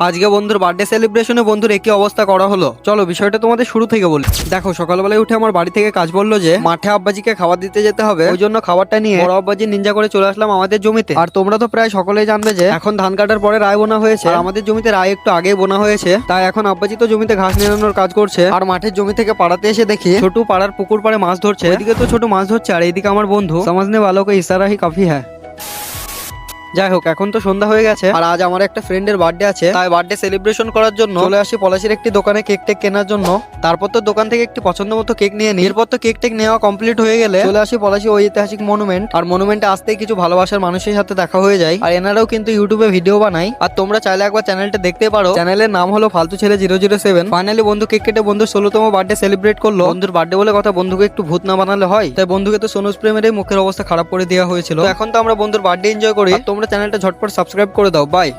আজকে বন্ধুর বার্থডে সেলিব্রেশনে বন্ধুর একই অবস্থা করা হলো। চলো বিষয়টা তোমাদের শুরু থেকে বলি। দেখো, সকালবেলায় উঠে আমার বাড়ি থেকে কাজ বললো যে মাঠে আব্বাজিকে খাবার দিতে যেতে হবে। ওই জন্য খাবারটা নিয়ে বড় আব্বাজি নিনজা করে চলে আসলাম আমাদের জমিতে। আর তোমরা তো প্রায় সকলেই জানবে যে এখন ধান কাটার পরে রায় বোনা হয়েছে, আর আমাদের জমিতে রায় একটু আগে বোনা হয়েছে। তাই এখন আব্বাজি তো জমিতে ঘাস নিড়ানোর কাজ করছে, আর মাঠের জমি থেকে পাড়াতে এসে দেখি ছোটু পাড়ার পুকুর পাড়ে মাছ ধরছে। এদিকে তো ছোট মাছ ধরছে, আর এইদিকে আমার বন্ধু সমাজনে বালোকে ইশারা হি কাফি হ্যায়। যাই হোক, এখন তো সন্ধ্যা হয়ে গেছে, আর আজ আমার একটা ফ্রেন্ডের বার্থডে আছে। তাই বার্থডে সেলিব্রেশন করার জন্য চলে আসি পলাশির একটি দোকানে কেক টেক কেনার জন্য। তারপর তো দোকান থেকে একটি পছন্দ মতো কেক নিয়ে নিই। এরপর তো কেক টেক নেওয়া কমপ্লিট হয়ে গেলে চলে আসি পলাশি ওই ঐতিহাসিক মনুমেন্ট। আর মনুমেন্টে আসতেই কিছু ভালোবাসার মানুষের সাথে দেখা হয়ে যায়, আর এনারাও কিন্তু ইউটিউবে ভিডিও বানায়। আর তোমরা চাইলে একবার চ্যানেলটা দেখতে পারো। চ্যানেলের নাম হলো ফালতু ছেলে 007। ফাইনালি বন্ধু কেক কেটে বন্ধুর 16তম বার্থডে সেলিব্রেট করলো। বন্ধুর বার্থডে বলে কথা, বন্ধুকে একটু ভূত না বানালে হয়। তাই বন্ধুকে তো সোনু স্প্রে মেরে মুখের অবস্থা খারাপ করে দেওয়া হয়েছিল। তো এখন তো আমরা বন্ধুর বার্থডে এনজয় করি। আর তোমরা চ্যানেলটা ঝটপট সাবস্ক্রাইব করে দাও। বাই।